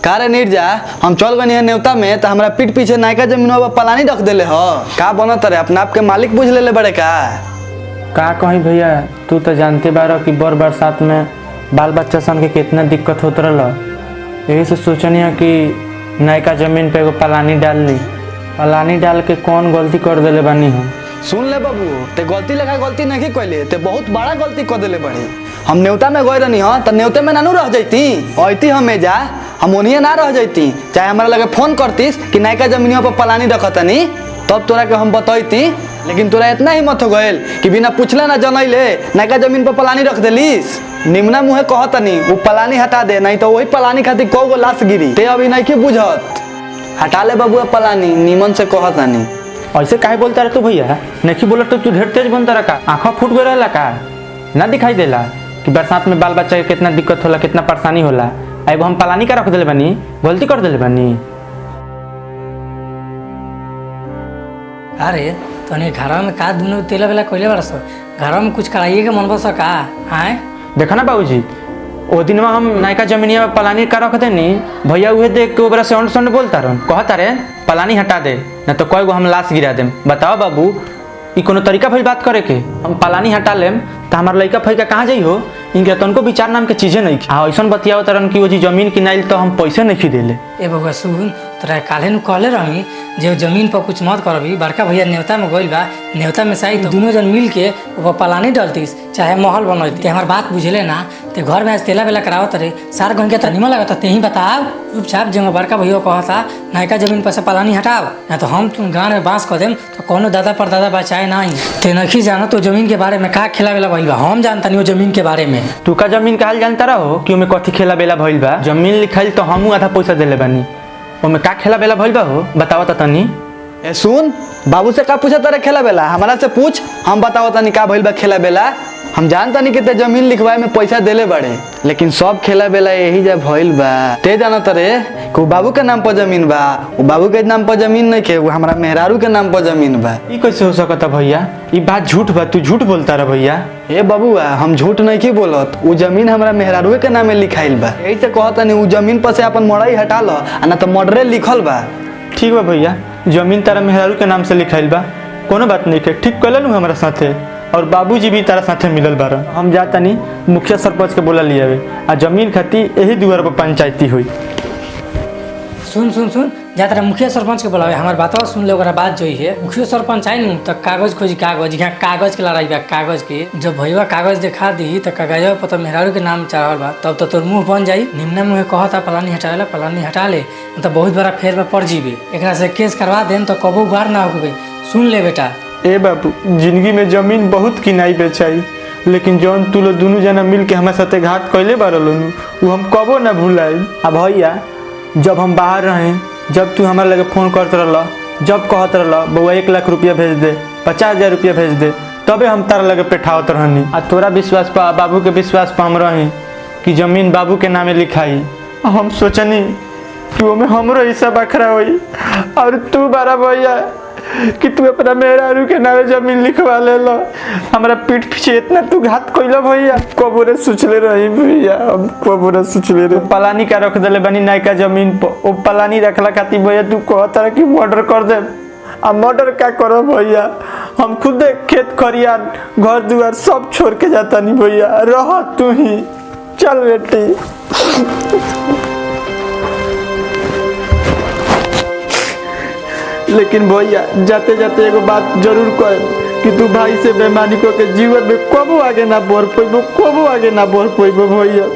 का रे निर्जा हम चल गए नेवता में तो हमारा पीठ पीछे नायका जमीन पलानी रख देले हो का बनत रे अपना आप के मालिक बुझ ले बड़े का कहीं भैया तू तो जानते बारो कि बर बरसात में बाल बच्चा सन के कितना दिक्कत होत रहा। यही से सोचनी है कि नायका जमीन पे एगो पलानी डाल ली। पलानी डाल के कौन गलती कर देले बानी हम। सुन ले बाबू ते गलती लगा गलती नहीं कैले ते बहुत बड़ा गलती कर देले बड़ी। हम नेवता में गए रहनी तो नेवते में नानू रह जाती अती हमें जा हम उन्हीं ना रह जाती चाहे हमारा लगे फोन करतीस कि नायका जमीनियों पर पलानी रखतनी तब तोरा के हम बतैती। लेकिन तोरा इतना हिम्मत हो गए कि बिना पूछले ना जनैले नायका जमीन पर पलानी रख देलिस। निमना मुँहे कहतनी वो पलानी हटा दे नहीं तो वही पलानी खातिर कौ गो लाश गिरी ते अभी नहीं बुझत। हटा ले बाबू पलानी निमन से कहतनी। ऐसे काहे बोलता रहे तू भैया नहीं बोला तो तू ढेर तेज बनता रहा का आँखों फूट गए रहा का ना दिखाई देला कि बरसात में बाल बच्चा के कितना दिक्कत होला कितना परेशानी होला। एगो हम पलानी का रख दिले बानी गलती कर दिले बानी। अरे तने घर में का दुनो तेला बेला कोइले बरस घर में कुछ कराइए के मन बस का आए देखा ना बाबूजी ओ दिन में हम नायका जमीनिया में पलानी का रख देनी भैया उहे देख के ओबरा से सौंड बोलता रह कहता रे पलानी हटा दे ना तो कई गो हम लाश गिरा देम। बताओ बाबू ई कोनो तरीका भई बात करे के हम पलानी हटा लेम तो हमार लड़का फैका कहाँ जाइ हो इनके तनको विचार नाम के चीजें नहीं ऐसा बतियाओ तरन कि वो जी जमीन किनाइल तो हम पैसे नहीं देले। ए बउआ सुन तोरा काले नु कहले रही जे जमीन पर कुछ मत करबी बड़का भैया नेवता में गइल बा नेवता में सही तो दोनों जन मिल के वो पलानी डलतीस चाहे महल बनती हमार बात बुझले ना ते घर में आज तेला बेला करावत रे सार गन के तो निमन लगता ते ही बताओ चुपचाप जो बड़का भैया कहता नायका जमीन पर से पलानी हटाओ ना तो हम तुम गाँव में बांस कर देम तो कोनो दादा पर दादा बचाए नहीं ते नहीं जाना तो जमीन के बारे में का खेला बेला भइल बा हम जानता नहीं जमीन के बारे में। तू का जमीन का हाल जानता रहो कि ओमे कथी खेला बेला भइल बा जमीन लिखाइल तो हमू आधा पैसा देले बानी ओमे का खेला बेला भइल बा हो बताओ त तनी। ए सुन बाबू से का पूछा तारे खेला बेला हमारा से पूछ हम बताओ तनी का भइल बा खेला बेला। हम जानता नहीं कि जमीन लिखवाए में पैसा देले बड़े लेकिन सब खेला बेला यही जा भइल बा ते जाना तरे कि बाबू के नाम पर जमीन बा वो बाबू के नाम पर जमीन नहीं के वो हमारा मेहरारू के नाम पर जमीन बा। ई कैसे हो सकता भैया ई बात झूठ बा तू झूठ बोलता रह भैया। ए बबुआ हम झूठ नहीं की बोलत वो जमीन हमारा मेहरारू के नाम में लिखाइल बा यही से कहता नहीं वो जमीन पर से अपन मड़ई हटा लो ना तो मर्डरे लिखल बा। ठीक बा भैया जमीन तारा मेहरारू के नाम से लिखाइल बा कोनो बात नहीं के ठीक कल नु हमारा साथे और बाबूजी भी तारा साथे मिलल बार हम जाता नहीं मुखिया सरपंच के बोला लिया आ जमीन खाती यही दुआर पर पंचायती हुई। सुन सुन सुन जा तेरा मुखिया सरपंच के बोलावे हमार बातवा सुन ले ओकरा बात जोई है मुखिया सरपंच आई नु तो कागज खोजी कागज यहाँ कागज के लड़ाई बा कागज के जब भैया कागज दिखा दी तो कागज पर तो मेहरारू के नाम चढ़ावल बा तब तो तोर मुंह बन जाई निम्न मुँह कहता पलानी हटावेला पलानी हटा ले तो बहुत बड़ा फेर में पड़ जीबे एकरा से केस करवा देम तो कबो उगार ना होगे। सुन ले बेटा ए बाबू जिंदगी में जमीन बहुत किनाई बेचाई लेकिन जौन तू लोग दोनों जना मिल के हमारे साथे घात कैले बारल वो हम कबो ना भूलाई। अब भैया जब हम बाहर रहे जब तू हमारे लगे फोन करते रह जब कहत रह बउआ 1 लाख रुपया भेज दे 50,000 रुपया भेज दे तबे हम तारा लगे पेठावत रहनी आ तोरा विश्वास पा बाबू के विश्वास पा हम रही कि जमीन बाबू के नामे लिखाई। हम सोचनी कि वो में हमरो हिस्सा बखरा हुई और तू बारा भैया कि तू अपना मेहरारू के नामे जमीन लिखवा ले लो हमारा पीठ पीछे इतना तू घात कोइला भैया कबूरे सोचले रही भैया हम कबूरे सोचले रही पलानी का रख देले बनी नायका जमीन पर ओ पलानी रखला खातिर भैया तू कहता कि मर्डर कर दे आ मर्डर का करो भैया हम खुद खेत खरियान घर दुआर सब छोड़ के जाता नहीं भैया रह तू ही चल बेटी। लेकिन भैया जाते जाते एगो बात जरूर कह कि तू भाई से बेईमानी को के जीवन में कबो आगे ना बढ़ पैबो कबो आगे ना बढ़ पैबो भैया।